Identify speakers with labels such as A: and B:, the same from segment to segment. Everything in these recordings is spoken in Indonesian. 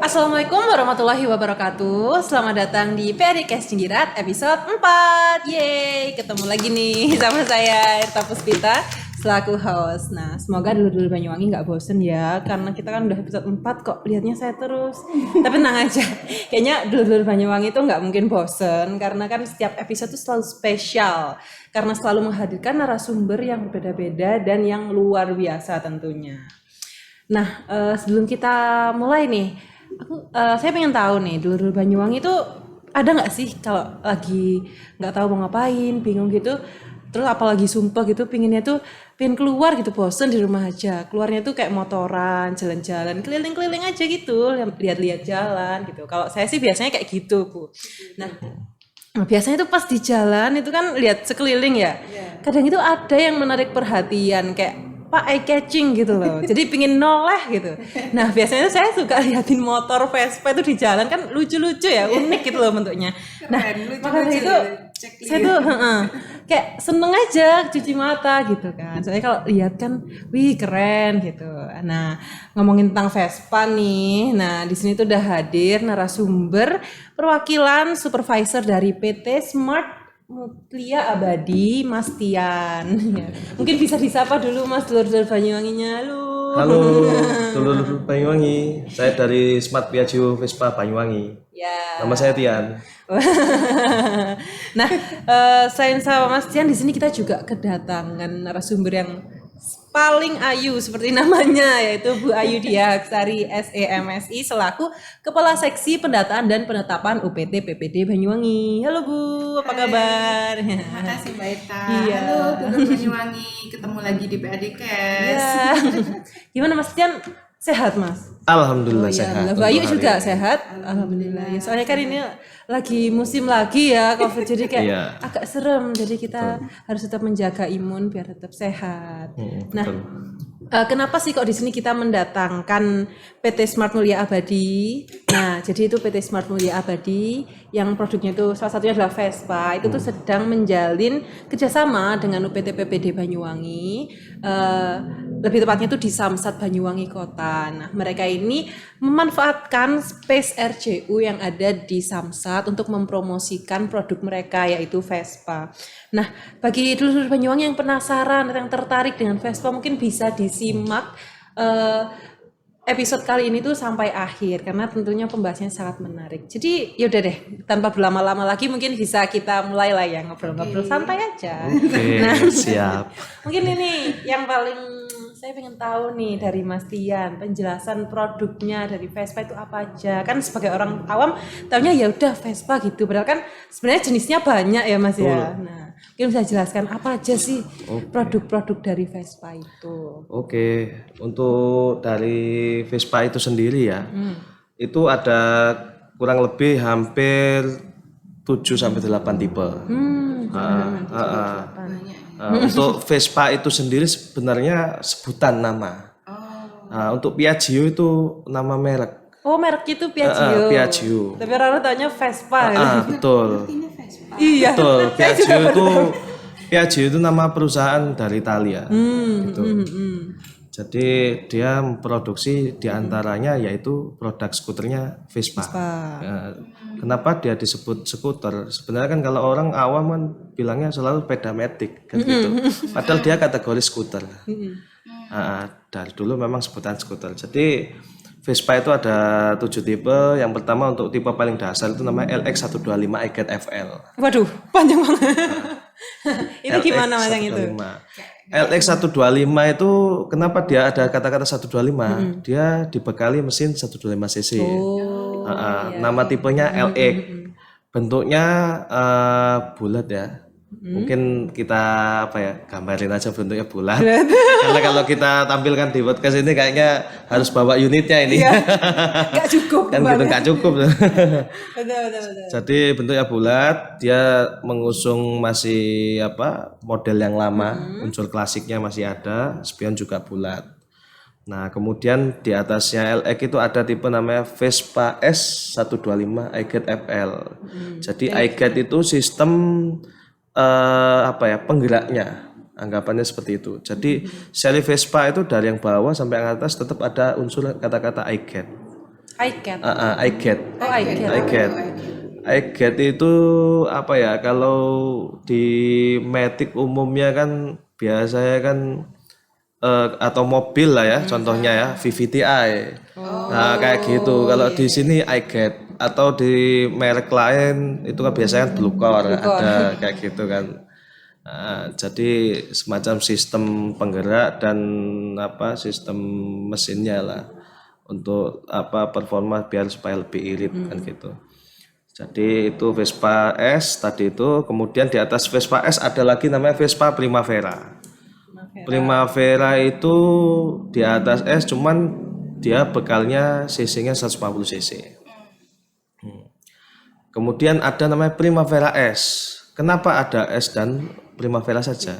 A: Assalamualaikum warahmatullahi wabarakatuh. Selamat datang di PADcast Cinggirat episode 4. Yeay, ketemu lagi nih sama saya Irta Puspita selaku host. Nah, semoga dulu-dulu Banyuwangi nggak bosen ya, karena kita kan udah episode 4 kok lihatnya saya terus. Tapi tenang aja, kayaknya dulu-dulu Banyuwangi itu nggak mungkin bosen, karena kan setiap episode itu selalu spesial, karena selalu menghadirkan narasumber yang berbeda-beda dan yang luar biasa tentunya. Nah, sebelum kita mulai nih, saya pengen tahu nih, dulu Banyuwangi itu ada nggak sih kalau lagi nggak tahu mau ngapain, bingung gitu, terus apalagi sumpah gitu, pengen keluar gitu, bosen di rumah aja, keluarnya tuh kayak motoran, jalan-jalan, keliling-keliling aja gitu, lihat-lihat jalan gitu. Kalau saya sih biasanya kayak gitu, Bu. Nah, biasanya tuh pas di jalan itu kan lihat sekeliling ya. Kadang itu ada yang menarik perhatian kayak Pak eye catching gitu loh. Jadi pingin noleh gitu. Nah, biasanya saya suka liatin motor Vespa itu di jalan kan lucu-lucu ya, unik gitu loh bentuknya. Nah, makanya itu saya tuh kayak seneng aja cuci mata gitu kan. Soalnya kalau lihat kan, wih keren gitu. Nah, ngomongin tentang Vespa nih. Nah, di sini tuh udah hadir narasumber perwakilan supervisor dari PT Smart Mulia Abadi, Mas Tian. Ya. Mungkin bisa disapa dulu Mas dulur-dulur Banyuwanginya.
B: Halo, dulur Banyuwangi. Saya dari Smart Piaggio Vespa Banyuwangi.
A: Ya.
B: Nama saya Tian.
A: Nah, selain sama Mas Tian, di sini kita juga kedatangan narasumber yang paling ayu seperti namanya, yaitu Bu Ayu Diaksari SEMSI selaku Kepala Seksi Pendataan dan Penetapan UPT PPD Banyuwangi. Halo Bu, apa kabar?
C: Terima kasih Mbak Ita.
A: Iya.
C: Halo dulur Banyuwangi, ketemu lagi di PADcast.
A: Ya. Gimana Mas Tian? Sehat Mas?
B: Alhamdulillah sehat.
A: Mbak Ayu
B: untuk
A: juga
B: hari ini.
A: sehat? Alhamdulillah. Ya, soalnya kan ini lagi musim lagi ya COVID, jadi kayak
B: Iya.
A: agak serem. Jadi kita harus tetap menjaga imun biar tetap sehat. Nah, kenapa sih kok di sini kita mendatangkan PT Smart Mulia Abadi? Nah, jadi itu PT Smart Mulia Abadi yang produknya itu salah satunya adalah Vespa. Itu tuh sedang menjalin kerjasama dengan UPT PPD Banyuwangi. Lebih tepatnya itu di Samsat Banyuwangi Kota. Nah, mereka ini memanfaatkan space RCU yang ada di Samsat untuk mempromosikan produk mereka yaitu Vespa. Nah, bagi dulur Banyuwangi yang penasaran, yang tertarik dengan Vespa, mungkin bisa disimak episode kali ini tuh sampai akhir karena tentunya pembahasannya sangat menarik. Jadi yaudah deh, tanpa berlama-lama lagi mungkin bisa kita mulai lah ya ngobrol-ngobrol santai aja.
B: Oke, siap.
A: Mungkin ini yang paling saya pengen tahu nih dari Mas Tian, penjelasan produknya dari Vespa itu apa aja. Kan sebagai orang awam taunya ya udah Vespa gitu, padahal kan sebenarnya jenisnya banyak ya Mas ya. Nah, mungkin bisa jelaskan apa aja sih produk-produk dari Vespa itu.
B: Oke, untuk dari Vespa itu sendiri ya, itu ada kurang lebih hampir 7 sampai 8 tipe. Untuk Vespa itu sendiri sebenarnya sebutan nama. Untuk Piaggio itu nama merek.
A: Oh, merek itu Piaggio.
B: Piaggio.
A: Tapi orang tanya Vespa ya.
B: Betul.
C: Ini Vespa.
A: Iya.
B: Betul. Piaggio itu nama perusahaan dari Italia. Gitu. Jadi dia memproduksi diantaranya yaitu produk skuternya Vespa. Ya, kenapa dia disebut skuter? Sebenarnya kan kalau orang awam kan bilangnya selalu pedametik kan gitu. Padahal dia kategori skuter. Dari dulu memang sebutan skuter. Jadi Vespa itu ada 7 tipe. Yang pertama untuk tipe paling dasar itu namanya LX125 EGT FL.
A: Waduh, panjang banget. Itu gimana Mas yang itu?
B: LX125 itu kenapa dia ada kata-kata 125? Dia dibekali mesin 125 cc. Nama tipenya LX. Bentuknya bulat ya. Mungkin kita gambarin aja bentuknya bulat. Karena kalau kita tampilkan di podcast ini kayaknya harus bawa unitnya ini.
A: Gak cukup.
B: Kan gitu nggak cukup.
A: Betul.
B: Jadi bentuknya bulat, dia mengusung masih model yang lama, unsur klasiknya masih ada, spion juga bulat. Nah, kemudian di atasnya LX itu ada tipe namanya Vespa S125 iGate FL. Jadi iGate itu sistem penggeraknya. Anggapannya seperti itu. Jadi seri Vespa itu dari yang bawah sampai yang atas tetap ada unsur kata-kata iGate.
A: iCat.
B: iGet.
A: Oh, iCat.
B: iGet. iGet itu apa ya? Kalau di Matic umumnya kan biasanya kan atau mobil lah ya, contohnya ya VVTi. Nah kayak gitu. Kalau di sini iGet atau di merek lain itu kan biasanya Bluecore ada kayak gitu kan. Nah, jadi semacam sistem penggerak dan apa sistem mesinnya lah untuk apa performa biar supaya lebih irit kan gitu. Jadi itu Vespa S tadi itu, kemudian di atas Vespa S ada lagi namanya Vespa Primavera. Primavera itu di atas S cuman dia bekalnya cc-nya 150 cc. Kemudian ada namanya Primavera S. Kenapa ada S dan Primavera saja?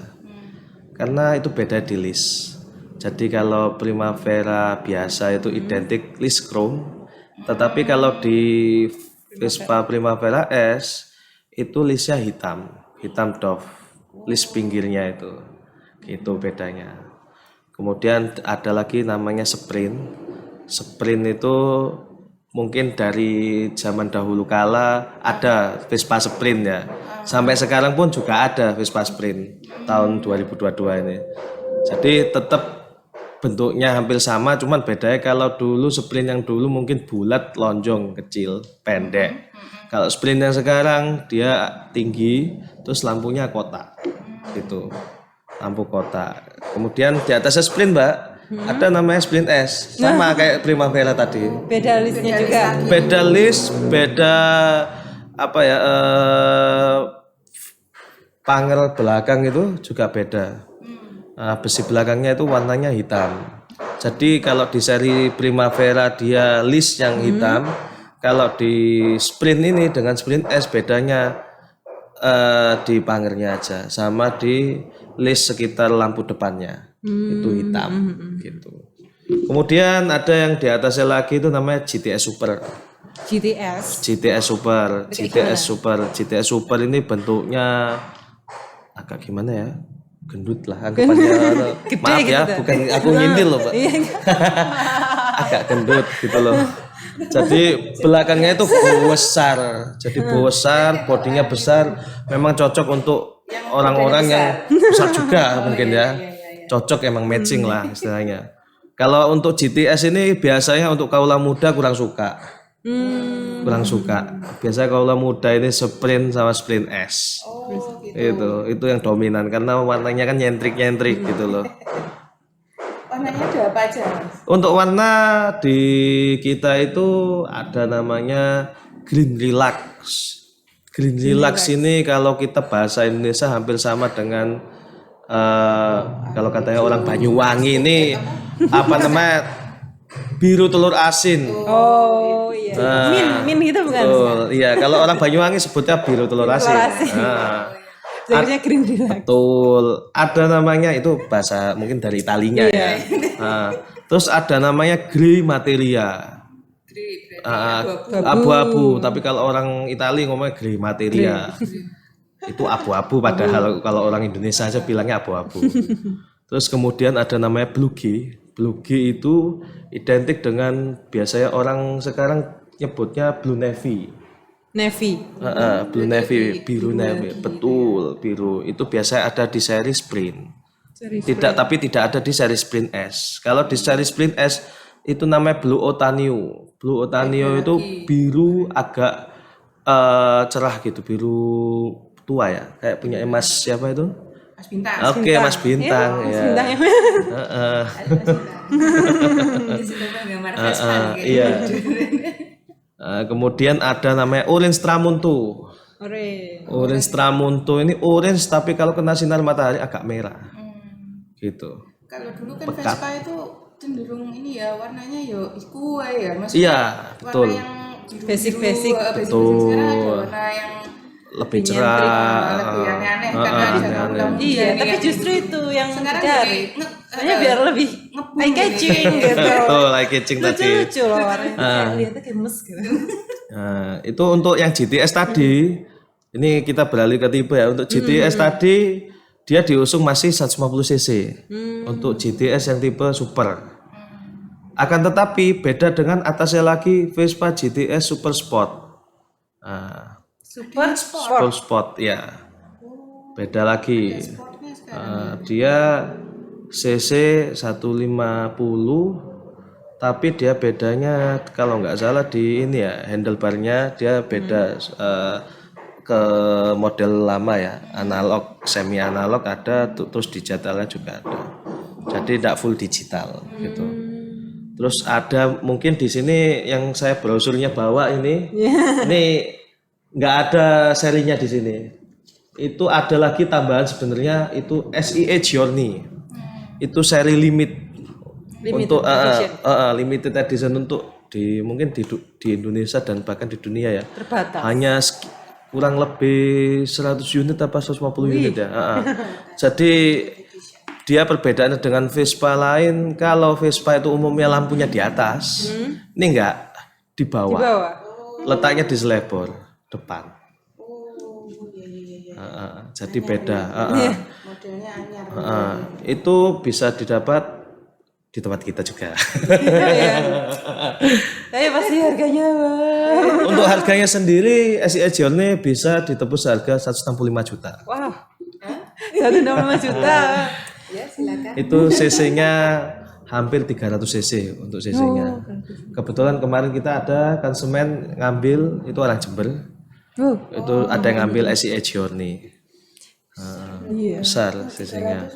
B: Karena itu beda di list. Jadi kalau Primavera biasa itu identik list chrome, tetapi kalau di Vespa Primavera S itu listnya hitam doff, list pinggirnya itu. Itu bedanya. Kemudian ada lagi namanya Sprint. Sprint itu mungkin dari zaman dahulu kala ada Vespa Sprint ya. Sampai sekarang pun juga ada Vespa Sprint tahun 2022 ini. Jadi tetap bentuknya hampir sama, cuman bedanya kalau dulu Sprint yang dulu mungkin bulat, lonjong, kecil, pendek. Kalau Sprint yang sekarang dia tinggi, terus lampunya kotak. Gitu. Lampu kotak. Kemudian di atasnya Sprint, Mbak, ada namanya Sprint S, sama kayak Primavera tadi.
A: Beda listnya juga.
B: Beda list, beda apa ya? Panel belakang itu juga beda. Besi belakangnya itu warnanya hitam. Jadi kalau di seri Primavera dia list yang hitam, kalau di Sprint ini dengan Sprint S bedanya di pangernya aja, sama di list sekitar lampu depannya itu hitam gitu. Kemudian ada yang di atasnya lagi itu namanya GTS Super. GTS Super ini bentuknya agak gimana ya? Gendut lah anggapannya. Maaf ya, bukan aku nyintil loh, Pak. Agak gendut gitu loh. Jadi belakangnya itu besar. Jadi besar, bodinya besar, memang cocok untuk orang-orang yang besar juga mungkin ya. Cocok emang matching lah istilahnya. Kalau untuk GTS ini biasanya untuk kaula muda kurang suka. Kurang suka. Biasanya kaula muda ini Sprint sama Sprint S. Itu yang dominan karena warnanya kan nyentrik gitu loh.
C: Warnanya ada apa aja, Mas?
B: Untuk warna di kita itu ada namanya Green Relax. Green Relax ini kalau kita bahasa Indonesia hampir sama dengan kalau katanya orang Banyuwangi ini apa namanya biru telur asin.
A: Oh iya. Min gitu bukan?
B: Betul. Iya, kalau orang Banyuwangi sebutnya biru telur asin.
A: Jadinya Green Relax.
B: Betul. Ada namanya itu bahasa mungkin dari Italinya ya. Terus ada namanya Grey Materia. Abu-abu, tapi kalau orang Itali ngomongnya Grey Materia. Itu abu-abu padahal kalau orang Indonesia aja bilangnya abu-abu. Terus kemudian ada namanya Blue G. Blue G itu identik dengan biasanya orang sekarang nyebutnya Blue Navy. Blue Navy, biru navy, betul biru. Itu biasanya ada di seri Sprint. Tapi tidak ada di seri Sprint S. Kalau di seri Sprint S itu namanya Blue Otanio. Blue Otanio itu biru agak cerah gitu, biru tua ya, kayak punya Mas siapa itu?
C: Mas Bintang.
B: Oke, Mas Bintang ya.
A: Bintang ya.
C: Di situ gambar Vespa
B: Iya. Kemudian ada namanya Orange Tramonto. Orange Tramonto ini orange tapi kalau kena sinar matahari agak merah. Gitu.
C: Kalau dulu kan Vespa itu cenderung ini ya warnanya yo iku ya, Mas.
B: Iya, betul.
C: Warna yang
A: Basic.
C: Betul. Sekarang ada warna yang
B: lebih cerah,
C: lebih aneh-aneh karena ada lampu-lampu.
A: Iya, tapi justru itu yang
C: sekarang
A: dicari. Hanya biar lebih eye catching gitu.
B: Betul, eye catching tadi.
A: Lucu loh warnanya. Kayak lihatnya kayak mes gitu.
B: Nah, itu untuk yang GTS tadi. Ini kita beralih ke tipe ya. Untuk GTS tadi dia diusung masih 150 cc. Untuk GTS yang tipe super. Akan tetapi beda dengan atasnya lagi Vespa GTS Super Sport. Nah,
A: Super
B: Super Sport ya. Beda lagi.
C: Sportnya sekarang.
B: Dia cc 150, tapi dia bedanya kalau nggak salah di ini ya, handlebarnya dia beda ke model lama ya, analog, semi analog ada, terus digitalnya juga ada. Jadi tidak full digital gitu. Terus ada mungkin di sini yang saya brosurnya bawa ini nggak ada serinya di sini. Itu ada lagi tambahan sebenarnya itu SIE Journey. Itu seri untuk limited edition untuk mungkin di Indonesia dan bahkan di dunia ya.
A: terbatas.
B: Hanya kurang lebih 100 unit apa 150 unit ya. Jadi dia perbedaannya dengan Vespa lain, kalau Vespa itu umumnya lampunya di atas, ini enggak di
A: Di
B: bawah.
A: bawah.
B: Letaknya di selebor depan.
C: Oh, iya.
B: Jadi beda.
C: Modelnya anyar.
B: Itu bisa didapat di tempat kita juga.
A: Iya. Tapi pasti harganya wah.
B: Untuk harganya sendiri SIE Journey bisa ditebus harga 165 juta.
A: Wow. 165 juta.
C: Ya, silakan.
B: Itu cc-nya hampir 300 cc untuk cc-nya. Kebetulan kemarin kita ada konsumen ngambil, itu orang Jember. Itu ada yang ngambil SIE Journey. Besar cc-nya.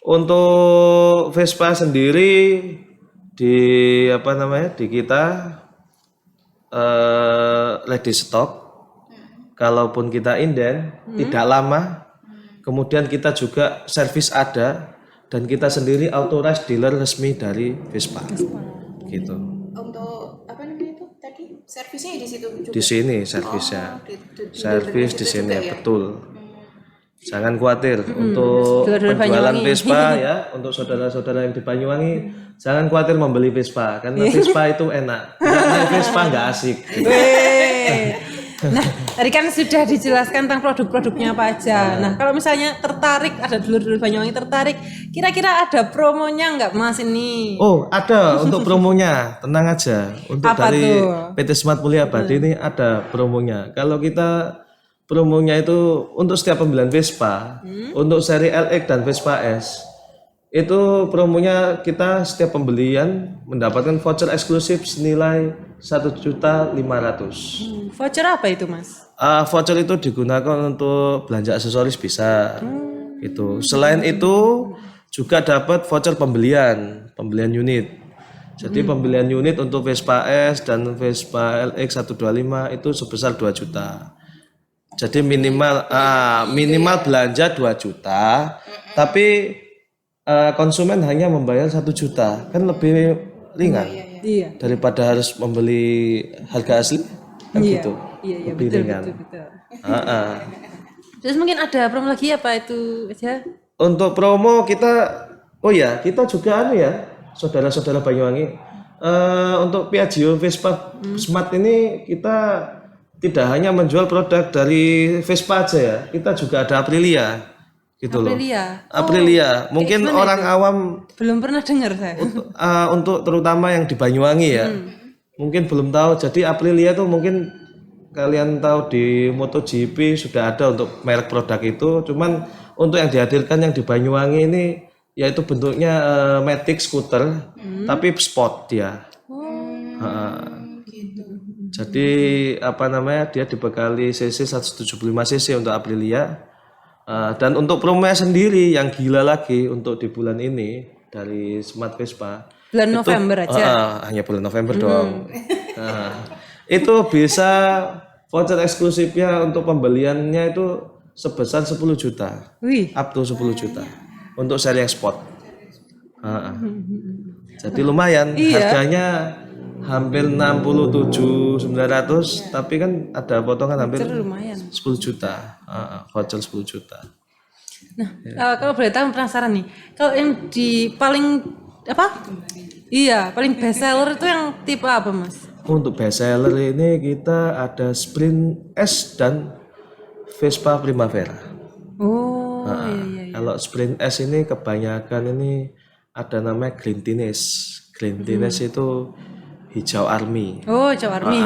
B: Untuk Vespa sendiri di di kita ready stock. Kalaupun kita inden tidak lama. Kemudian kita juga servis ada dan kita sendiri authorized dealer resmi dari Vespa. Gitu.
C: Untuk apa namanya itu tadi? Servisnya di situ juga.
B: Di sini servisnya.
C: Di
B: Servis di sini
C: juga ya?
B: betul. Jangan khawatir untuk
A: Dulur-dulur
B: penjualan
A: Banyuwangi.
B: Vespa ya, untuk saudara-saudara yang di Banyuwangi, jangan khawatir membeli Vespa karena Vespa itu enak. Tidak naik Vespa nggak asik. Gitu.
A: Weh. Nah, tadi kan sudah dijelaskan tentang produk-produknya apa aja. Nah, kalau misalnya tertarik, ada dulur-dulur Banyuwangi tertarik, kira-kira ada promonya nggak Mas ini?
B: Oh, ada untuk promonya, tenang aja. Untuk
A: Apa
B: dari
A: tuh?
B: PT Smart Mulia Abadi ini ada promonya. Kalau kita promonya itu untuk setiap pembelian Vespa, untuk seri LX dan Vespa S, itu promonya kita setiap pembelian mendapatkan voucher eksklusif senilai 1.500.000.
A: Voucher apa itu Mas?
B: Voucher itu digunakan untuk belanja aksesoris bisa. Itu. Selain itu juga dapat voucher pembelian unit. Jadi pembelian unit untuk Vespa S dan Vespa LX 125 itu sebesar 2 juta. Jadi minimal belanja 2 juta, tapi konsumen hanya membayar 1 juta, kan lebih ringan
A: Iya.
B: daripada harus membeli harga asli, kan gitu.
A: Iya,
B: Lebih
A: betul,
B: ringan.
A: betul.
B: Ah.
A: Terus mungkin ada promo lagi apa itu aja?
B: Untuk promo kita juga saudara-saudara Banyuwangi, untuk Piaggio Vespa Smart ini kita tidak hanya menjual produk dari Vespa aja ya, kita juga ada Aprilia gitu loh. Aprilia. Mungkin orang awam
A: Belum pernah dengar saya.
B: untuk terutama yang di Banyuwangi ya, mungkin belum tahu. Jadi Aprilia tuh mungkin kalian tahu di MotoGP sudah ada untuk merek produk itu. Cuman untuk yang dihadirkan yang di Banyuwangi ini yaitu bentuknya Matic scooter, tapi sport dia. Jadi dia dibekali cc 175 cc untuk Aprilia. Dan untuk promonya sendiri yang gila lagi untuk di bulan ini dari Smart Vespa.
A: Bulan November aja.
B: Hanya bulan November doang. Itu bisa voucher eksklusifnya untuk pembeliannya itu sebesar 10 juta.
A: Wih.
B: Up to 10 juta. Untuk seri yang sport. Jadi lumayan harganya hampir 67.900, tapi kan ada potongan hampir
A: Lumayan.
B: 10 juta. Voucher 10 juta.
A: Nah, kalau boleh tahu penasaran nih. Kalau yang di paling apa? Iya, paling best seller itu yang tipe apa, Mas?
B: Untuk best seller ini kita ada Sprint S dan Vespa Primavera.
A: Oh, iya.
B: Kalau Sprint S ini kebanyakan ini ada namanya Green Tines. Green Tines itu hijau army.
A: Oh, Jawa Army.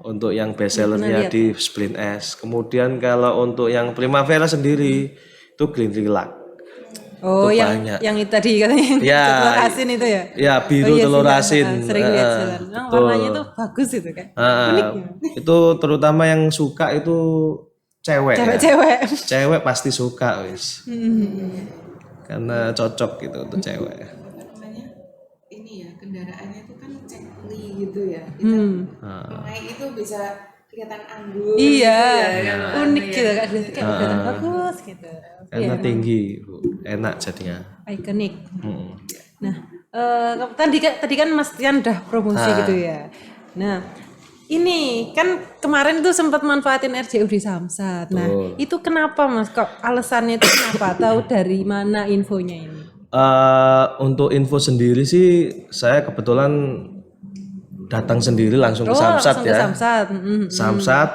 B: Untuk yang bestsellernya di Splint S. Kemudian kalau untuk yang Primavera sendiri itu Green Lilac.
A: Oh,
B: Itu
A: yang
B: banyak.
A: yang itu tadi katanya
B: Ya.
A: telur asin itu ya.
B: Ya, biru
A: Oh, iya
B: telur
A: sih,
B: asin.
A: sering lihat
B: Ah,
A: jalan. Nah,
B: betul.
A: warnanya tuh bagus itu kan.
B: Itu terutama yang suka itu cewek. Ya.
A: Cewek-cewek.
B: Cewek pasti suka wis. Karena cocok gitu untuk cewek.
C: Apa namanya ini ya kendaraannya itu kan cekli gitu ya. Kita naik itu bisa kelihatan anggun.
A: Iya,
C: gitu ya, kalau
A: unik
C: aneh
A: gitu
C: ya.
A: kan. Kayak kelihatan bagus gitu.
B: Karena tinggi, Bu. Enak jadinya.
A: Ikonik.
B: Hmm.
A: Nah, tadi kan Mas Tian udah promosi gitu ya. Nah, ini kan kemarin tuh sempat manfaatin RJU di Samsat. Nah, itu kenapa Mas? Kok alasannya itu kenapa? Tahu dari mana infonya ini?
B: Untuk info sendiri sih saya kebetulan datang sendiri langsung ke Samsat
A: langsung ke
B: ya.
A: Samsat.
B: Samsat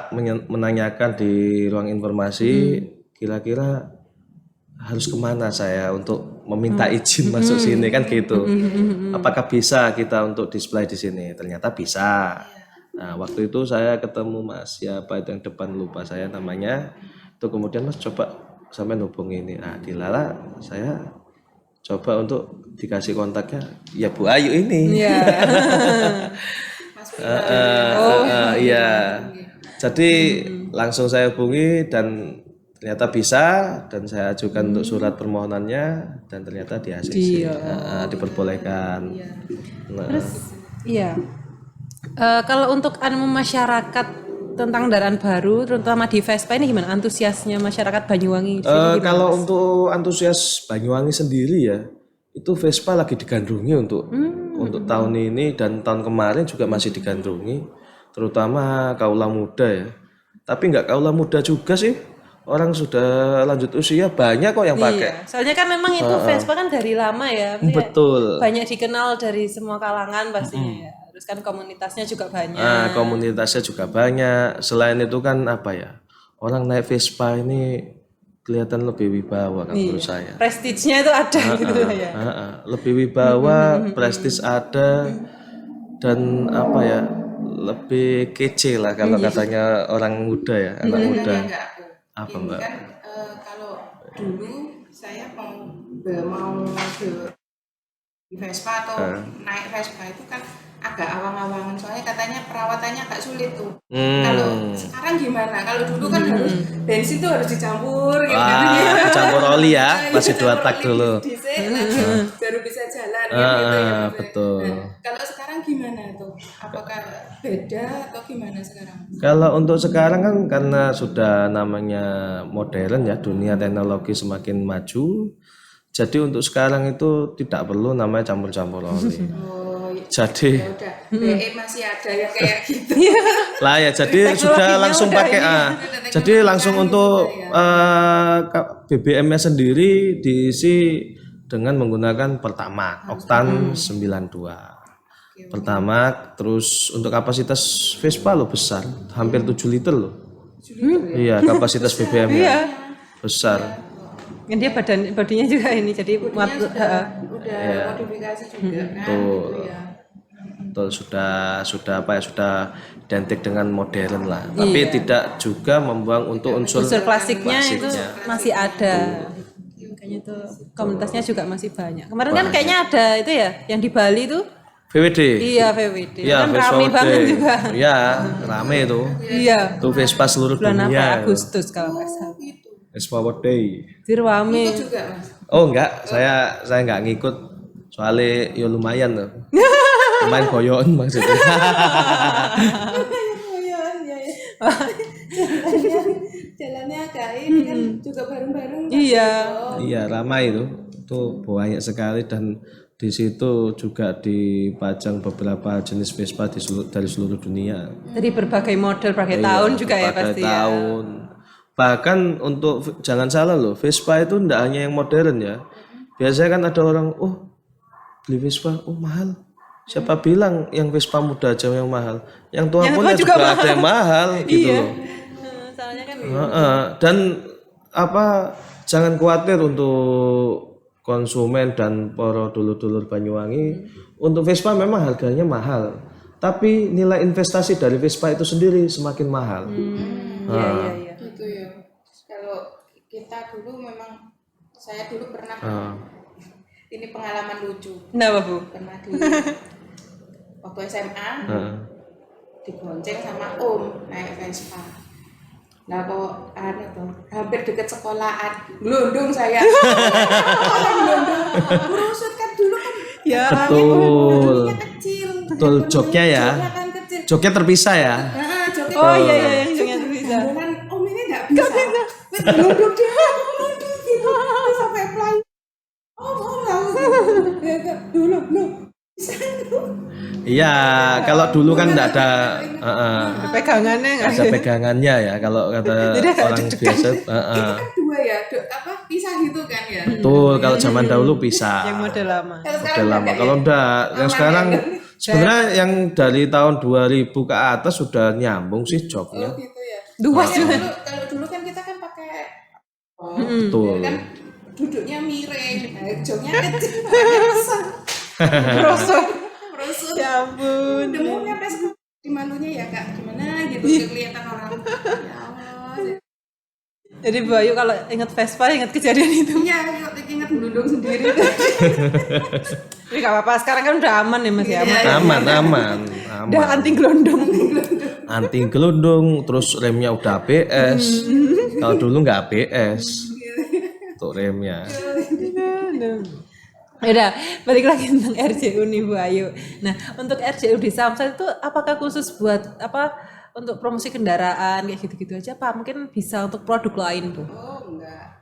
B: menanyakan di ruang informasi kira-kira harus kemana saya untuk meminta izin masuk sini kan gitu. Apakah bisa kita untuk display di sini? Ternyata bisa. Nah waktu itu saya ketemu Mas siapa itu yang depan lupa saya namanya. Itu kemudian Mas coba sampai hubung ini. Nah dilala saya coba untuk dikasih kontaknya ya Bu Ayu ini.
A: Iya.
B: Iya. Jadi langsung saya hubungi dan ternyata bisa dan saya ajukan untuk surat permohonannya dan ternyata di ACC diperbolehkan. Nah,
A: Iya. Kalau untuk masyarakat tentang kendaraan baru, terutama di Vespa ini gimana antusiasnya masyarakat Banyuwangi?
B: kalau untuk antusias Banyuwangi sendiri ya, itu Vespa lagi digandrungi untuk tahun ini dan tahun kemarin juga masih digandrungi, terutama kaula muda ya. Tapi nggak kaula muda juga sih, orang sudah lanjut usia banyak kok yang pakai.
A: Iya, soalnya kan memang itu Vespa kan dari lama ya. Maksudnya
B: Betul.
A: banyak dikenal dari semua kalangan pastinya ya. Terus kan komunitasnya juga banyak.
B: Nah, komunitasnya juga banyak. Selain itu kan apa ya? Orang naik Vespa ini kelihatan lebih wibawa kan menurut saya.
A: Prestige-nya itu ada gitu ya.
B: Lebih wibawa, prestis ada dan apa ya? Lebih kece lah kalau katanya orang muda ya, anak muda.
C: Enggak aku.
B: Apa
C: Ini
B: Mbak?
C: kan kalau dulu saya mau di Vespa atau naik Vespa itu kan agak awang-awangan soalnya katanya perawatannya agak sulit tuh. Kalau sekarang gimana? Kalau dulu kan harus bensin tuh harus dicampur gitu
B: Wah, dicampur oli ya, masih 2 tak dulu.
C: Baru bisa jalan gitu ya.
B: Betul.
C: Nah, kalau sekarang gimana tuh? Apakah beda atau gimana sekarang?
B: Kalau untuk sekarang kan karena sudah namanya modern ya, dunia teknologi semakin maju. Jadi untuk sekarang itu tidak perlu namanya campur-campur oli.
C: Oh,
B: Jadi
C: ya udah. BE masih ada yang kayak gitu.
B: lah ya, jadi sudah langsung pakai jadi langsung untuk BBM-nya sendiri diisi dengan menggunakan Pertamax oktan 92. Pertamax, terus untuk kapasitas Vespa lo besar, hampir 7 liter loh. Iya, kapasitas BBM-nya besar.
A: Kan dia bodinya juga ini jadi
C: Udah modifikasi juga kan gitu ya.
B: Betul, sudah apa ya, sudah identik dengan modern lah. Tapi tidak juga membuang untuk unsur
A: klasiknya itu masih ada. Kayaknya tuh komunitasnya juga masih banyak. Kemarin kan kayaknya ada itu ya yang di Bali tuh.
B: VWD.
A: Iya, VWD.
B: Iya,
A: Kan
B: Vespa
A: rame
B: Day.
A: banget juga.
B: Iya, rame itu.
A: Iya.
B: Itu Vespa seluruh
A: Bulan apa?
B: dunia.
A: Agustus kalau nggak salah.
B: Vespa World Day.
A: Itu rame.
C: Itu juga Mas.
B: Oh enggak, saya nggak ngikut. Soalnya ya lumayan loh. Lumayan goyoan maksudnya.
C: Jalannya agak ini kan juga bareng-bareng.
A: Iya.
B: Iya, ramai itu. Itu banyak sekali dan di situ juga dipajang beberapa jenis Vespa dari seluruh dunia.
A: Dari berbagai model, berbagai tahun juga ya
B: Berbagai
A: pasti ya.
B: tahun. Bahkan untuk jangan salah loh, Vespa itu tidak hanya yang modern ya. Biasanya kan ada orang, oh beli Vespa, oh mahal. Siapa bilang yang Vespa muda aja yang mahal? Yang tua pun juga ada yang mahal gitu loh.
A: Soalnya kan
B: Dan apa? Jangan khawatir untuk konsumen dan para dulur-dulur Banyuwangi, untuk Vespa memang harganya mahal, tapi nilai investasi dari Vespa itu sendiri semakin mahal.
A: Iya.
C: Gitu ya. Kalau kita dulu memang, saya dulu pernah ini pengalaman lucu.
A: Kenapa Bu?
C: Pernah waktu SMA dibonceng sama Om naik Vespa. Nah kok hampir deket sekolahan, gelondong saya. Gelondong. Merusut kan dulu kan.
A: Ya.
B: Betul.
C: Kecil.
B: Betul, joknya ya.
C: Joknya kan kecil.
B: Joknya terpisah ya.
C: Nah, joknya.
A: Oh iya yang jangan bisa.
C: Gelondongan Om ini nggak bisa. Gelondong dia gelondong gitu. Terus sampai play. Dulu.
B: Iya, kalau dulu kan enggak ada
A: Pegangannya nggak
B: ada pegangannya ya, kalau kata orang biasa.
C: Kan dua ya, pisah gitu kan ya.
B: Betul, kalau zaman dahulu bisa.
A: yang model lama.
B: Model lama. Kalau enggak, yang sekarang sebenarnya yang dari tahun 2000 ke atas sudah nyambung sih joknya.
C: Oh gitu ya.
A: Dua
C: Kalau dulu kan kita kan pakai
B: Betul.
C: kan duduknya miring, joknya kecil, besar.
A: Merosot.
C: Merosot.
A: Ya ampun.
C: Demamnya sampai di malunya ya Kak, gimana gitu kelihatan orang. Ya Allah.
A: Jadi Bu Ayu kalau ingat Vespa ingat kejadian itu.
C: Iya, ingat gelondong sendiri.
A: Tapi gak apa-apa, sekarang kan udah aman ya Mas ya.
B: Aman.
A: Udah anti gelondong.
B: Anti gelondong, terus remnya udah ABS. Kalau dulu nggak ABS. Untuk remnya.
A: Udah, balik lagi tentang RJU nih Bu Ayu. Nah, untuk RJU di Samsat itu apakah khusus buat untuk promosi kendaraan kayak gitu-gitu aja Pak? Mungkin bisa untuk produk lain Bu?
C: Oh enggak.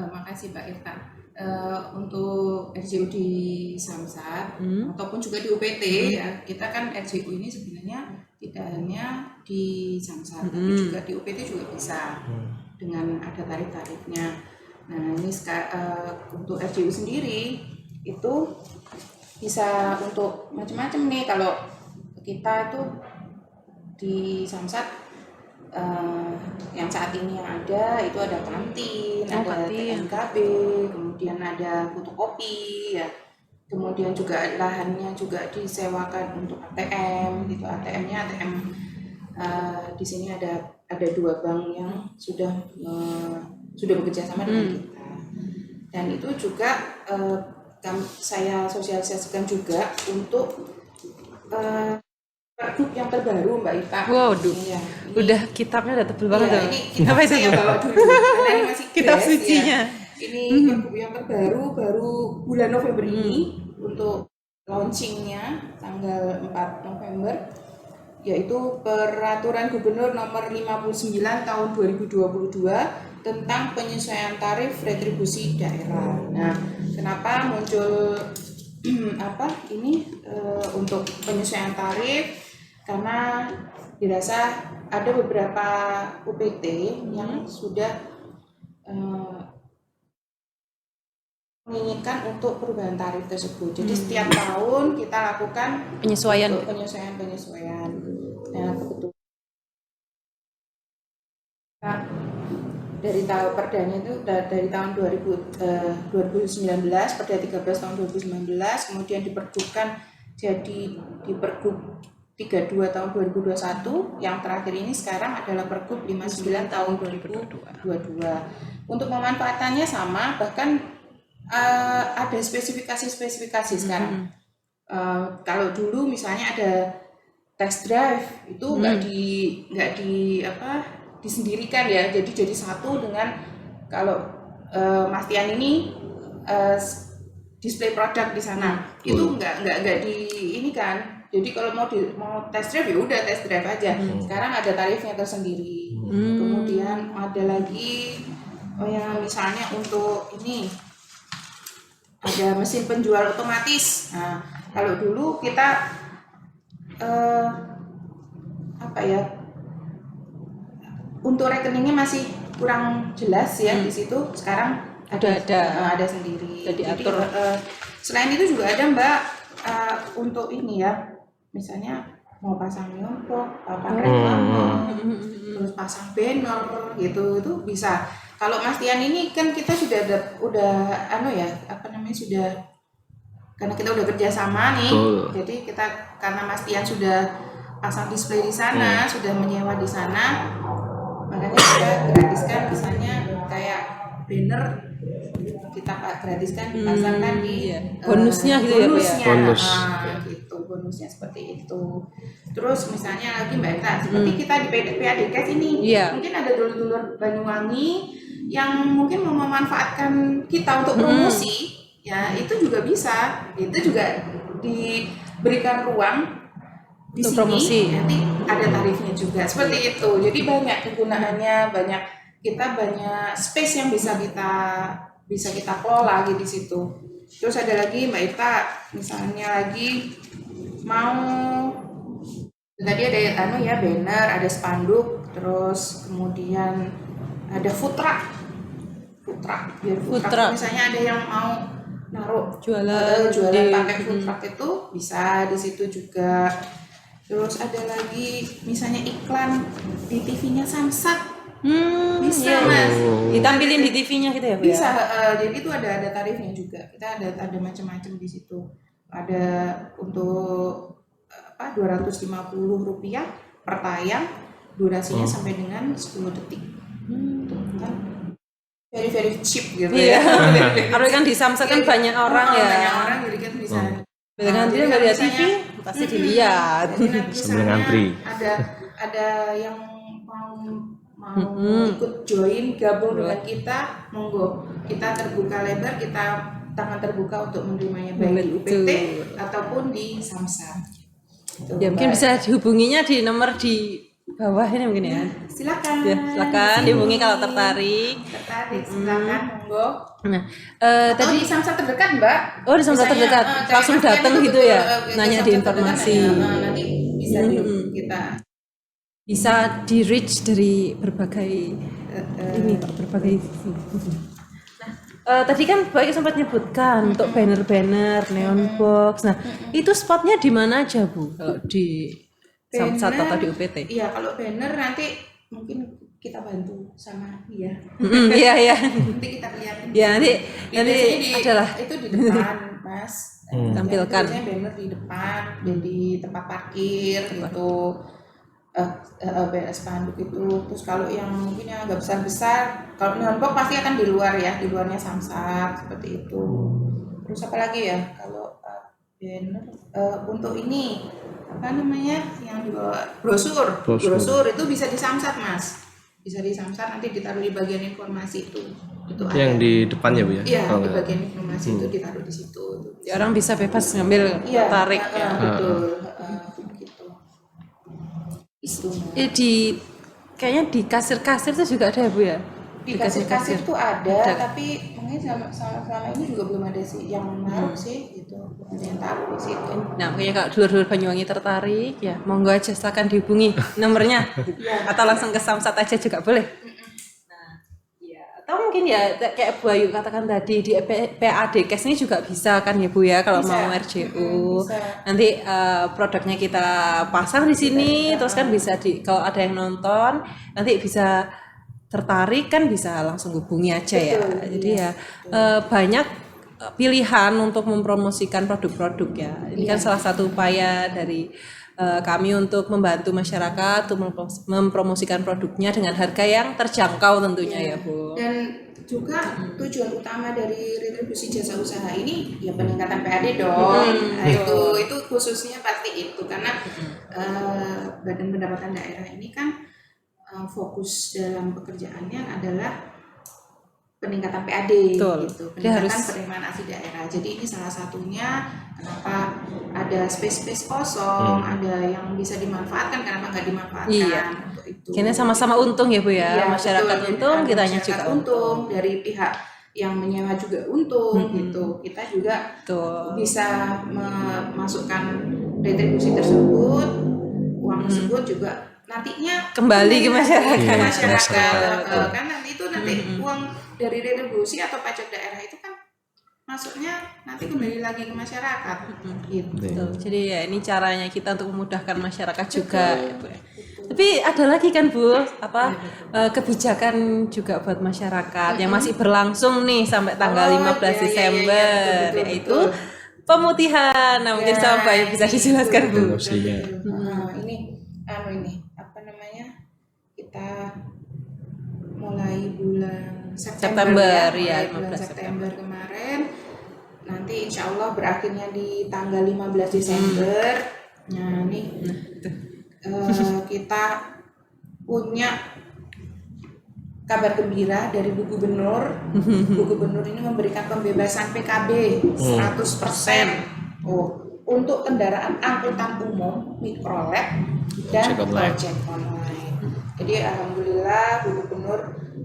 C: Makasih Mbak Irta. Untuk RJU di Samsat ataupun juga di UPT ya, kita kan RJU ini sebenarnya tidak hanya di Samsat, tapi juga di UPT juga bisa dengan ada tarif-tarifnya. Nah ini untuk RJU sendiri itu bisa untuk macam-macam nih. Kalau kita itu di Samsat yang saat ini yang ada itu ada kantin, ada TNKB, kemudian ada fotokopi ya, kemudian juga lahannya juga disewakan untuk ATM gitu. ATM-nya di sini ada 2 bank yang sudah bekerja sama dengan kita, dan itu juga saya sosialisasikan juga untuk pergub yang terbaru Mbak Ita.
A: Waduh,
C: ya,
A: udah kitabnya udah tebel banget.
C: Ini kitab saya bawa dulu, karena ini masih
A: kitab
C: fresh,
A: sucinya.
C: Ya. Ini pergub yang terbaru, baru bulan November ini untuk launchingnya tanggal 4 November, yaitu Peraturan Gubernur Nomor 59 Tahun 2022 tentang penyesuaian tarif retribusi daerah. Nah, kenapa muncul ini untuk penyesuaian tarif? Karena dirasa ada beberapa UPT yang sudah menginginkan untuk perubahan tarif tersebut. Jadi setiap tahun kita lakukan penyesuaian. Nah, betul. Dari tahun perdanya itu dari tahun 2019, Perda 13 tahun 2019, kemudian dipergubkan jadi di Pergub 32 tahun 2021, yang terakhir ini sekarang adalah Pergub 59 tahun 2022. Untuk pemanfaatannya sama, bahkan ada spesifikasi sekarang. Kalau dulu misalnya ada test drive itu nggak disendirikan ya, jadi satu dengan kalau Mas Tian ini display produk di sana itu nggak di ini kan. Jadi kalau mau test drive ya udah test drive aja. Sekarang ada tarifnya tersendiri. Kemudian ada lagi yang misalnya untuk ini ada mesin penjual otomatis. Nah, kalau dulu kita untuk rekeningnya masih kurang jelas ya di situ. Sekarang ada sendiri. Jadi selain itu juga ada Mbak untuk ini ya, misalnya mau pasang nyompo, papan reklame, terus pasang banner gitu, itu bisa. kalau Mas Tian ini kan kita sudah sudah karena kita udah kerjasama nih,
B: Betul.
C: jadi kita karena Mas Tian sudah pasang display di sana, sudah menyewa di sana, makanya kita gratiskan misalnya kayak banner kita gratiskan dipasangkan di
A: bonusnya gitu ya, Bu, ya?
B: Bonus.
C: Gitu, bonusnya seperti itu. Terus misalnya lagi Mbak Eta, seperti kita di PAD Cash ini, mungkin ada dulur-dulur Banyuwangi yang mungkin mau memanfaatkan kita untuk promosi, ya itu juga bisa, itu juga diberikan ruang di
A: untuk
C: sini,
A: promosi.
C: nanti ada tarifnya juga, seperti itu. Jadi banyak kegunaannya, banyak space yang bisa kita kelola di situ. Terus ada lagi Mbak Ita, misalnya lagi mau tadi ada banner, ada spanduk, terus kemudian ada food truck. Misalnya ada yang mau naruh
A: jualan
C: pakai food truck itu bisa di situ juga. Terus ada lagi misalnya iklan di TV-nya Samsat. Bisa Mas,
A: ditampilin di TV-nya gitu ya, Bu?
C: Bisa, jadi itu ada tarifnya juga. Kita ada macam-macam di situ. Ada untuk Rp250 per tayang, durasinya sampai dengan 10 detik. Itu kan very cheap gitu ya.
A: Karena kan di Samsat kan banyak orang ya.
C: Banyak orang jadi kan bisa.
A: Dengan dia nggak lihat TV pasti dilihat.
B: Sambil ngantri.
C: Ada yang mau ikut join gabung dengan kita, monggo, kita terbuka lebar, kita tangan terbuka untuk menerimanya baik di UPT ataupun di Samsat.
A: Ya mungkin bisa dihubunginya di nomor di bawah ini mungkin ya.
C: Silakan.
A: Ya, silakan dihubungi kalau tertarik.
C: Silakan monggo.
A: Nah,
C: Tadi di Samsat terdekat, Mbak.
A: Oh, di Samsat terdekat. Langsung datang gitu ya. Nanya di informasi.
C: Nanti bisa kita
A: bisa di reach dari berbagai ini Pak, berbagai sisi. Tadi kan Mbak sempat nyebutkan untuk banner-banner, neon box. Nah, itu spotnya di mana aja, Bu? Kalau di Samsat atau di UPT?
C: Iya, kalau banner nanti mungkin kita bantu sama dia.
A: Iya.
C: Nanti kita lihatin.
A: Ya, nanti adalah
C: itu di depan, Mas.
A: Tampilkan.
C: Biasanya banner di depan, di tempat parkir gitu. Spanduk itu. Terus kalau yang mungkin yang agak besar, kalau neon box pasti akan di luar ya, di luarnya Samsat seperti itu. Terus apa lagi ya? Kalau banner untuk ini yang di bawah brosur itu bisa di Samsat, Mas. Bisa di Samsat, nanti ditaruh di bagian informasi itu
B: yang di depannya, Bu ya?
C: Iya, di bagian informasi itu ditaruh di situ.
A: Ya, orang bisa bebas ngambil, tarik ya.
C: Betul. Gitu.
A: Kayaknya di kasir-kasir itu juga ada ya, Bu ya?
C: Di kasir-kasir itu ada, tapi mungkin selama ini juga belum ada sih yang naruh sih gitu, belum ada yang taruh di situ.
A: Nah, makanya kalau dulur-dulur Banyuwangi tertarik ya monggo aja silakan dihubungi nomornya atau langsung ke Samsat aja juga boleh. Nah, ya atau mungkin ya kayak Bu Ayu katakan tadi di PAD Cash ini juga bisa kan ya, Bu ya, kalau
C: Bisa.
A: mau RJU.
C: Bisa.
A: Nanti produknya kita pasang di sini, terus kan bisa kalau ada yang nonton nanti bisa tertarik kan bisa langsung hubungi aja ya. Jadi ya banyak pilihan untuk mempromosikan produk-produk ya. Ini kan salah satu upaya dari kami untuk membantu masyarakat untuk mempromosikan produknya dengan harga yang terjangkau tentunya ya, Bu.
C: Dan juga tujuan utama dari retribusi jasa usaha ini ya peningkatan PAD dong. Nah, itu khususnya pasti itu karena Badan Pendapatan Daerah ini kan fokus dalam pekerjaannya adalah peningkatan PAD gitu, peningkatan penerimaan asli daerah. Jadi ini salah satunya kenapa ada space kosong, ada yang bisa dimanfaatkan, kenapa nggak dimanfaatkan untuk itu.
A: Kayaknya sama-sama untung ya, Bu ya, masyarakat
C: betul.
A: untung, kitanya
C: masyarakat
A: juga
C: untung, dari pihak yang menyewa juga untung gitu. Kita juga bisa memasukkan retribusi tersebut, uang tersebut juga nantinya
A: kembali ke masyarakat.
C: Kan nanti uang dari retribusi atau pajak daerah itu kan masuknya nanti kembali lagi ke masyarakat gitu.
A: Jadi ya ini caranya kita untuk memudahkan masyarakat juga ya, Bu. Tapi ada lagi kan Bu, kebijakan juga buat masyarakat yang masih berlangsung nih sampai tanggal 15 Desember,
C: betul,
A: yaitu
C: betul.
A: pemutihan. Nah, mungkin sama Bayu bisa dijelaskan Bu.
B: Promosinya.
C: Ini apa namanya, kita mulai bulan
A: September, ya,
C: mulai bulan
A: 15
C: September kemarin, nanti insya Allah berakhirnya di tanggal 15 Desember. Nah ini kita punya kabar gembira dari Bu Gubernur. Bu Gubernur ini memberikan pembebasan PKB 100% untuk kendaraan angkutan umum, mikrolet dan ojek online. Jadi alhamdulillah Bu Gubernur,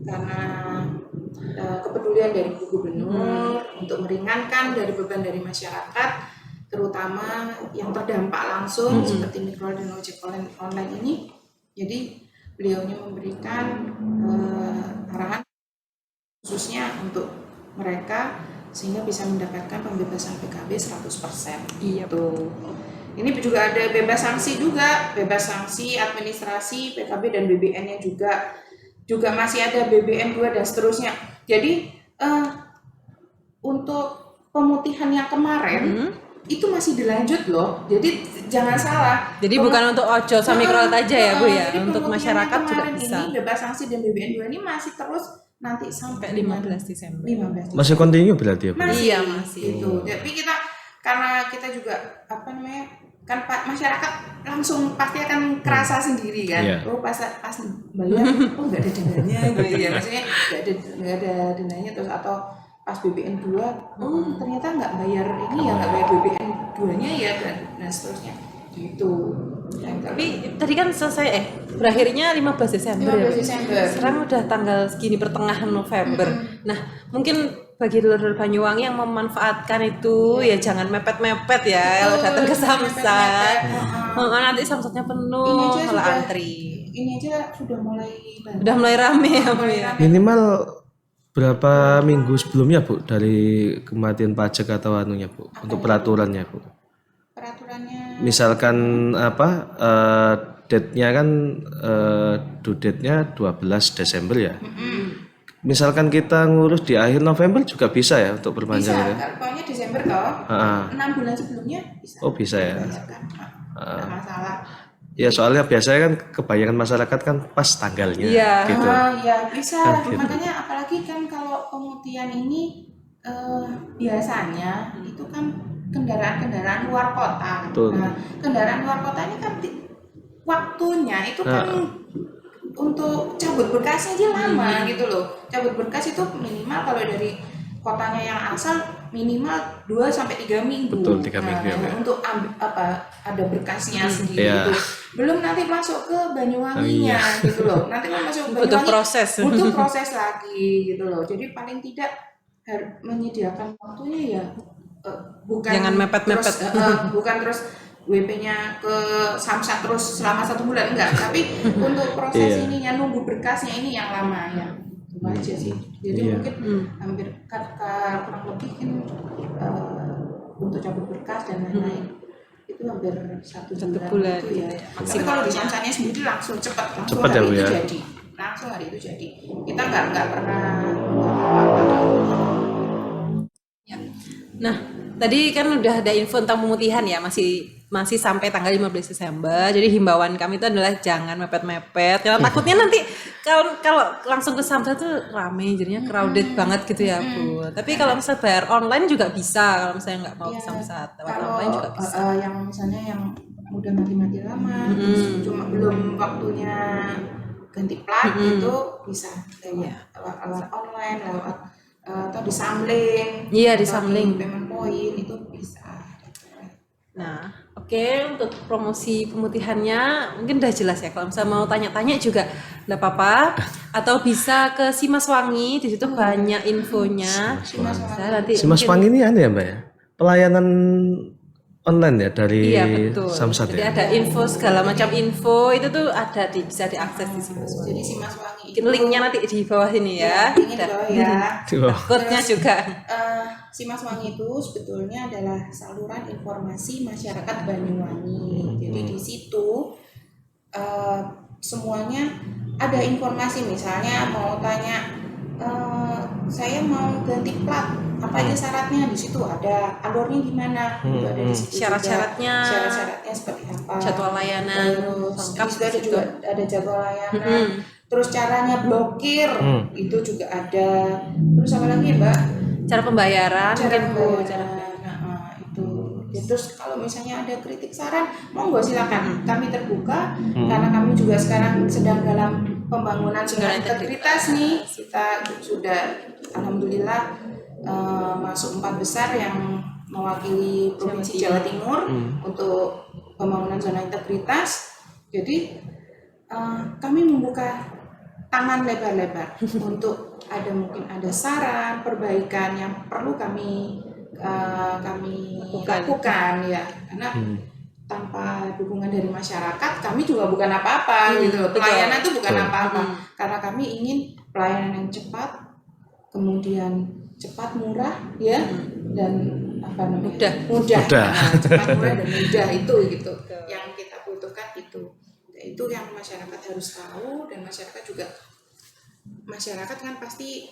C: karena kepedulian dari Bu Gubernur untuk meringankan dari beban dari masyarakat, terutama yang terdampak langsung seperti mikrolet dan ojek online ini. Jadi beliaunya memberikan arahan khususnya untuk mereka sehingga bisa mendapatkan pembebasan PKB 100%.
A: Iya
C: Tuh. Ini juga ada bebas sanksi juga, bebas sanksi administrasi PKB dan BBN-nya juga masih ada BBN 2 dan seterusnya. Jadi untuk pemutihan yang kemarin itu masih dilanjut loh. Jadi jangan salah.
A: Jadi bukan untuk ojol sama mikrolet aja ya Bu ya,
C: Jadi
A: untuk
C: pemutihan
A: masyarakat
C: yang
A: juga
C: kemarin
A: bisa.
C: Ini bebas sanksi dan BBN 2 ini masih terus nanti sampai
A: 15 Desember.
C: 15
B: Masih continue berarti ya Bu?
A: Iya, masih.
C: Gitu. Jadi karena kita juga kan masyarakat langsung pasti akan kerasa sendiri kan.
B: Iya.
C: Oh pas bayar, nggak ada dendanya gitu ya. Maksudnya nggak ada dendanya, terus atau pas BBN 2, ternyata nggak bayar ini ya, nggak bayar BBN 2-nya ya, dan seterusnya gitu.
A: Tapi tadi kan selesai berakhirnya 15 Desember.
C: 15
A: ya, Bu?
C: Desember.
A: Sekarang udah tanggal segini pertengahan November. Nah, mungkin bagi dulur-dulur Banyuwangi yang memanfaatkan itu ya jangan mepet-mepet ya kalau datang ke Samsat. Nanti Samsatnya penuh, malah antri.
C: Ini aja sudah mulai
A: Udah mulai rame ya Bu ya.
B: Minimal berapa minggu sebelumnya Bu dari kematian pajak atau anunya Bu untuk peraturannya Bu?
C: Peraturannya
B: Misalkan date-nya kan due date-nya 12 Desember ya. Misalkan kita ngurus di akhir November juga bisa ya untuk
C: bisa,
B: perpanjang ya.
C: pokoknya Desember toh. 6 bulan sebelumnya bisa.
B: Oh bisa ya.
C: Nggak masalah.
B: Ya soalnya biasanya kan kebanyakan masyarakat kan pas tanggalnya gitu.
C: Ya bisa. Makanya apalagi kan kalau pemutihan ini biasanya itu kan kendaraan-kendaraan luar kota.
B: Betul.
C: Nah, kendaraan luar kota ini kan waktunya itu kan untuk cabut berkasnya aja lama gitu loh. Cabut berkas itu minimal kalau dari kotanya yang asal minimal 2-3 minggu.
B: Betul, 3 minggu ya.
C: Untuk ada berkasnya sendiri
B: Iya.
C: gitu. Belum nanti masuk ke Banyuwanginya gitu loh. Nanti kalau masuk ke
A: Butuh
C: Banyuwangi
A: proses.
C: butuh proses lagi gitu loh. Jadi paling tidak menyediakan waktunya ya bukan
A: Jangan mepet-mepet.
C: bukan terus WP-nya ke Samsat terus selama 1 bulan enggak, tapi untuk proses ininya nunggu berkasnya ini yang lama ya. Itu aja sih. Jadi mungkin hampir kurang lebih kan untuk cabut berkas dan lain-lain itu hampir 1 bulan gitu ya. Tapi kalau di Samsatnya sendiri langsung cepat
B: Cepat ya, Bu,
C: hari itu
B: ya?
C: jadi. Langsung hari itu jadi. Kita nggak pernah
A: Nah, tadi kan udah ada info tentang pemutihan ya, masih sampai tanggal 15 Desember. Jadi himbauan kami itu adalah jangan mepet-mepet. Karena takutnya nanti kalau langsung ke Samsat tuh rame, jadinya crowded banget gitu ya, Bu. Tapi kalau misalnya bayar online juga bisa. Kalau misalnya nggak mau ke Samsat, lewat online juga bisa.
C: Yang misalnya yang udah mati-mati lama, terus cuma belum waktunya ganti plat itu bisa lewat online, lewat atau di Samling.
A: Iya, di
C: atau
A: Samling.
C: Payment point itu bisa.
A: Nah, oke, untuk promosi pemutihannya mungkin udah jelas ya. Kalau misalnya mau tanya-tanya juga nggak apa-apa. Atau bisa ke Simas Wangi, di situ banyak infonya. Bisa nanti
B: Simas
A: mungkin-
B: Wangi ini ya Mbak ya? Pelayanan online ya dari
A: Iya betul.
B: Samsat
A: Jadi
B: ya?
A: ada info segala macam info itu tuh ada bisa diakses di Simas Wangi.
C: Jadi si Mas Wangi
A: Mungkin linknya nanti di bawah ini ya.
C: ini di bawah ya.
A: Code-nya juga.
C: Si Mas Wangi itu sebetulnya adalah saluran informasi masyarakat Banyuwangi. Jadi di situ semuanya ada informasi. Misalnya mau tanya, saya mau ganti plat, apa aja syaratnya, di situ ada, alurnya gimana, itu ada di situ.
A: Syarat-syaratnya.
C: Syarat-syaratnya seperti apa,
A: Jadwal layanan
C: terus
A: lengkap
C: di situ ada juga ada jadwal layanan, terus caranya blokir itu juga ada. Terus apa lagi ya, Mbak?
A: Cara pembayaran
C: Cara
A: mungkin Bu.
C: pembayaran. Itu. Ya, terus kalau misalnya ada kritik saran, monggo silakan. Kami terbuka karena kami juga sekarang sedang dalam pembangunan zona integritas nih. Kita sudah alhamdulillah masuk 4 besar yang mewakili Provinsi Jawa Timur untuk pembangunan zona integritas. Jadi kami membuka tangan lebar-lebar untuk mungkin ada saran, perbaikan yang perlu kami lakukan ya, karena tanpa dukungan dari masyarakat kami juga bukan apa-apa gitu. Pelayanan itu bukan apa-apa, karena kami ingin pelayanan yang cepat, kemudian cepat, murah ya, dan mudah. Cepat, murah dan mudah itu gitu yang kita butuhkan itu. Itu yang masyarakat harus tahu, dan masyarakat kan pasti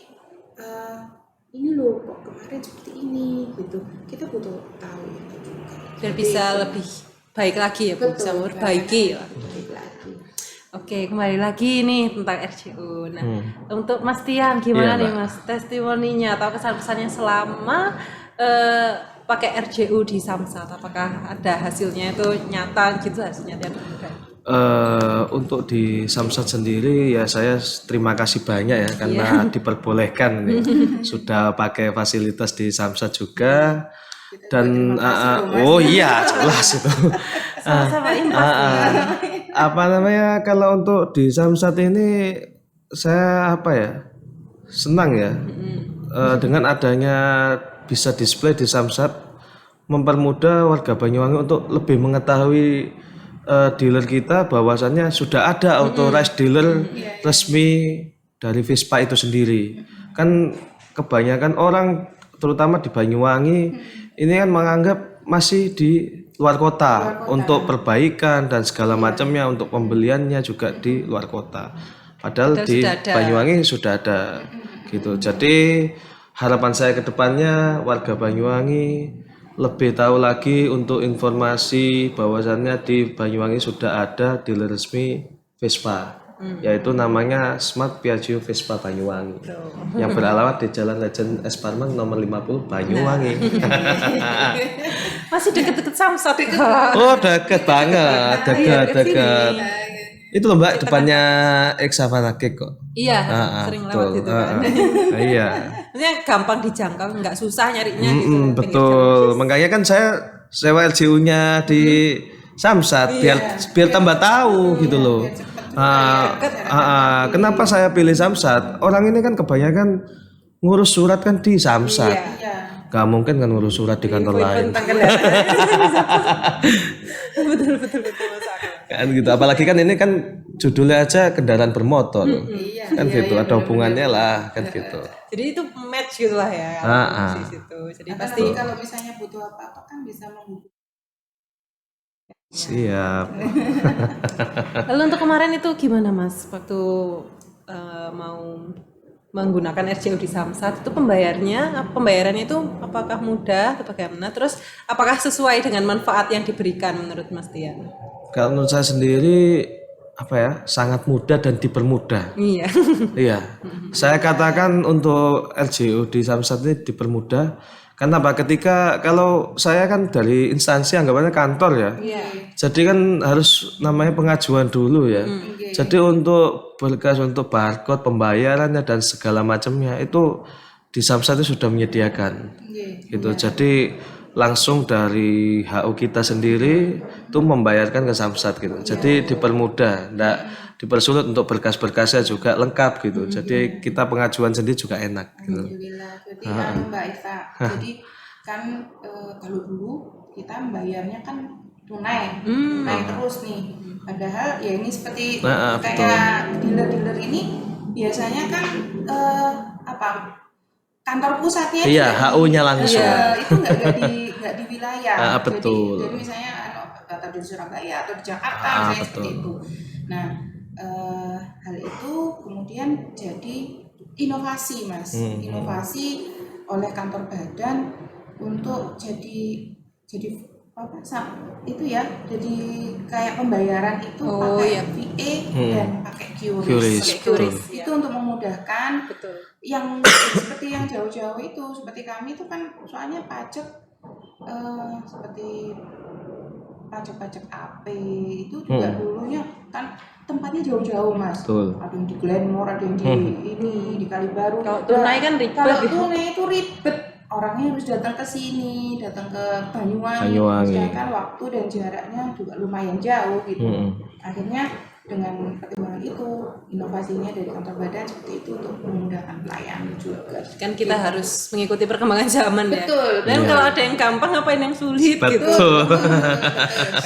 C: ini loh kok kemarin seperti ini gitu, kita butuh tahu itu juga
A: Biar bisa lebih baik lagi ya Bu, bisa memperbaiki lah. Oke, kembali lagi nih tentang RJU. Nah, untuk Mas Tiang gimana nih Mas testimoninya atau kesan-kesannya selama pakai RJU di Samsat? Apakah ada hasilnya itu nyata gitu, hasilnya tiap bulan?
B: Untuk di Samsat sendiri ya saya terima kasih banyak ya karena diperbolehkan nih. Sudah pakai fasilitas di Samsat juga dan iya jelas itu.
A: Sama-sama impas.
B: Apa namanya, kalau untuk di Samsat ini saya senang ya dengan adanya bisa display di Samsat, mempermudah warga Banyuwangi untuk lebih mengetahui dealer kita bahwasannya sudah ada authorized dealer resmi dari Vespa itu sendiri. Kan kebanyakan orang terutama di Banyuwangi ini kan menganggap masih di luar kota untuk perbaikan dan segala macamnya, untuk pembeliannya juga di luar kota. Padahal di Banyuwangi sudah ada gitu. Jadi harapan saya ke depannya warga Banyuwangi lebih tahu lagi untuk informasi bahwasannya di Banyuwangi sudah ada dealer resmi Vespa, yaitu namanya Smart Piaggio Vespa Banyuwangi, yang beralamat di Jalan Legend S. Parman nomor 50 Banyuwangi.
A: Masih deket-deket Samsat.
B: Oh, deket banget, dekat. Itu loh Mbak, depannya Exavana Cake kok.
A: Iya, sering lewat itu kan.
B: Iya.
A: Maksudnya gampang dijangkau, nggak susah nyarinya gitu.
B: Betul. Makanya kan saya sewa LJU-nya di Samsat biar tambah tahu gitu loh. Kenapa saya pilih Samsat? Orang ini kan kebanyakan ngurus surat kan di Samsat. Gak mungkin kan ngurus surat di kantor lain.
A: Betul Mas Akmal.
B: Kan gitu. Apalagi kan ini kan judulnya aja kendaraan bermotor. Kan gitu, ada hubungannya lah kan gitu.
A: Jadi itu match gitu lah ya. Di situ. Jadi pasti
C: kalau misalnya butuh apa-apa kan bisa menghubungi.
B: Siap.
A: Lalu untuk kemarin itu gimana Mas waktu mau menggunakan RJU di Samsat, itu pembayarannya itu apakah mudah atau bagaimana? Terus apakah sesuai dengan manfaat yang diberikan menurut Mas Tian?
B: Kalau menurut saya sendiri sangat mudah dan dipermudah.
A: Iya.
B: Iya. Saya katakan untuk RJU di Samsat ini dipermudah karena ketika kalau saya kan dari instansi anggapannya kantor ya. Jadi kan harus namanya pengajuan dulu ya. Jadi untuk berkas, untuk barcode, pembayarannya dan segala macamnya itu di Samsat itu sudah menyediakan. Gitu. Jadi langsung dari HU kita sendiri itu membayarkan ke Samsat gitu. Jadi dipermudah, enggak dipersulit, untuk berkas-berkasnya juga lengkap gitu. Jadi kita pengajuan sendiri juga enak gitu.
C: Alhamdulillah. Jadi Mbak Eva, jadi kan kalau dulu kita membayarnya kan tunai terus nih. Padahal ya ini seperti kayak dealer-dealer ini biasanya kan kantor pusatnya
B: HU-nya langsung.
C: Itu nggak di wilayah.
B: Betul.
C: Jadi misalnya atau di Surabaya atau di Jakarta misalnya seperti itu. Nah, hal itu kemudian jadi inovasi Mas, inovasi oleh kantor badan untuk jadi apa itu ya, jadi kayak pembayaran itu pakai VA dan pakai QRIS. Itu untuk memudahkan
A: Betul.
C: yang seperti yang jauh-jauh itu, seperti kami itu kan soalnya pajak seperti pajak AP itu juga dulunya kan tempatnya jauh-jauh Mas.
B: Betul.
C: Ada yang di Glenmore, ada yang di ini di Kalibaru.
A: Kalau tunai kan ribet.
C: Kalau tunai itu ribet, orangnya harus datang ke sini, datang ke Banyuwangi. Sedangkan waktu dan jaraknya juga lumayan jauh gitu. Akhirnya dengan pertimbangan itu, inovasinya dari kantor badan seperti itu untuk memudahkan pelayanan juga.
A: Kan kita harus mengikuti perkembangan zaman ya.
C: Betul.
A: Dan kalau ada yang gampang ngapain yang sulit gitu.
B: Betul.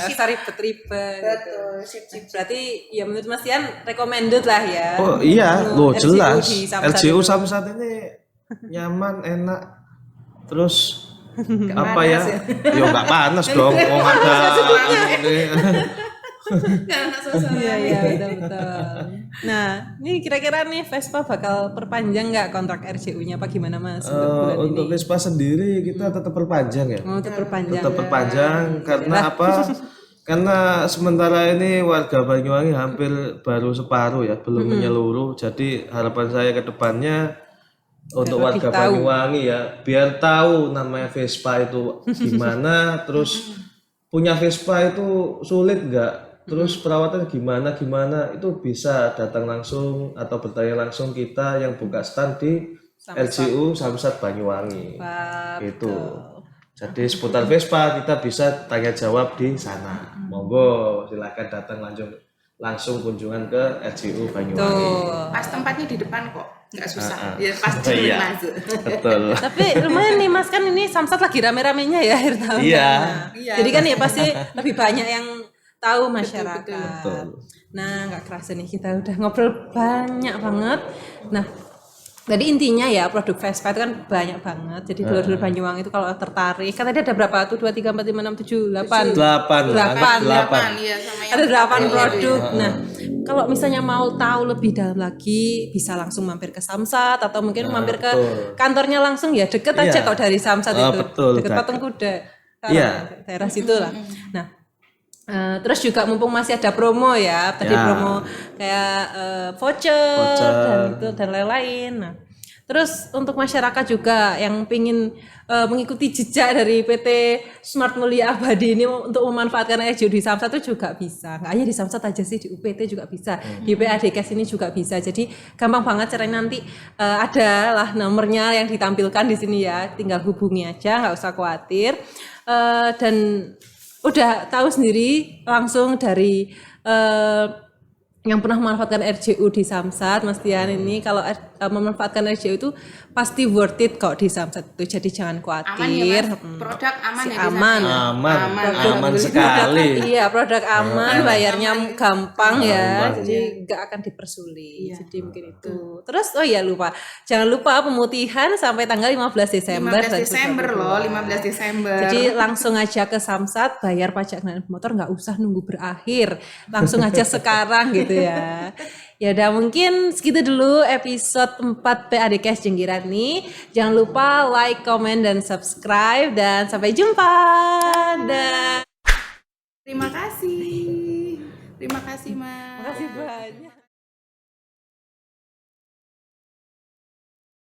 A: Kasar ribet-ribet.
C: Betul. Sip.
A: Berarti ya menurut Mas Tian recommended lah ya.
B: Oh iya, loh
A: RJU
B: jelas.
A: di Samsat
B: RJU
A: itu.
B: Samsat ini nyaman, enak. Terus apa ya? Ya nggak panas dong. Oh ada ini.
A: Iya betul. Nah, ini kira-kira nih Vespa bakal perpanjang nggak kontrak RJU-nya apa gimana Mas untuk bulan
B: Untuk
A: ini?
B: Vespa sendiri kita tetap perpanjang ya.
A: Mau perpanjang.
B: Tetap perpanjang karena apa? Karena sementara ini warga Banyuwangi hampir baru separuh ya, belum menyeluruh. Jadi harapan saya ke depannya untuk warga Banyuwangi ya, biar tahu namanya Vespa itu gimana, terus punya Vespa itu sulit nggak? Terus perawatan gimana itu bisa datang langsung atau bertanya langsung kita yang buka stand di RJU Samsat Banyuwangi. Itu. Jadi seputar Vespa kita bisa tanya jawab di sana. Monggo silakan datang langsung kunjungan ke RJU Banyuwangi.
C: Pas tempatnya di depan kok, nggak susah. Ya pasti masuk.
B: Betul.
A: Tapi lumayan nih Mas, kan ini Samsat lagi rame-ramenya ya akhir tahun.
B: Iya.
A: Jadi kan ya pasti lebih banyak yang tahu masyarakat.
B: Betul.
A: Nah, nggak kerasa nih kita udah ngobrol banyak banget. Nah, tadi intinya ya produk Vespa itu kan banyak banget. Jadi dulur-dulur Banyuwangi itu kalau tertarik, kan tadi ada berapa tuh? 2, 3, 4, 5, 6, 7, 8.
B: 8.
C: Iya, sama yang
A: Ada 8 produk. Nah, kalau misalnya mau tahu lebih dalam lagi, bisa langsung mampir ke Samsat atau mungkin mampir ke kantornya langsung ya, deket aja kok dari Samsat itu.
B: Betul,
A: Deket Patung Kuda. Daerah situ lah. Nah, terus juga mumpung masih ada promo ya, tadi promo kayak voucher dan itu dan lain-lain. Nah, terus untuk masyarakat juga yang pingin mengikuti jejak dari PT Smart Mulia Abadi ini untuk memanfaatkan RJU di Samsat itu juga bisa. Nggak hanya di Samsat aja sih, di UPT juga bisa, di PADKes ini juga bisa. Jadi gampang banget caranya, nanti ada lah nomornya yang ditampilkan di sini ya, tinggal hubungi aja, nggak usah khawatir. Dan udah tahu sendiri langsung dari yang pernah memanfaatkan RJU di Samsat, Mas Tian ini kalau memanfaatkan RJU itu pasti worth it kok di Samsat itu, jadi jangan khawatir.
C: Produk aman ya.
B: Aman sekali.
A: Iya, produk aman, bayarnya gampang ya, jadi nggak akan dipersulit. Jadi mungkin itu. Terus jangan lupa pemutihan sampai tanggal 15 Desember.
C: 15 Desember loh, 15 Desember.
A: Jadi langsung aja ke Samsat, bayar pajak kendaraan motor, nggak usah nunggu berakhir, langsung aja sekarang gitu ya. Ya udah, mungkin segitu dulu episode 4 PADKes Jenggirat nih. Jangan lupa like, comment, dan subscribe, dan sampai jumpa.
C: Terima kasih Mas.
A: Terima kasih banyak.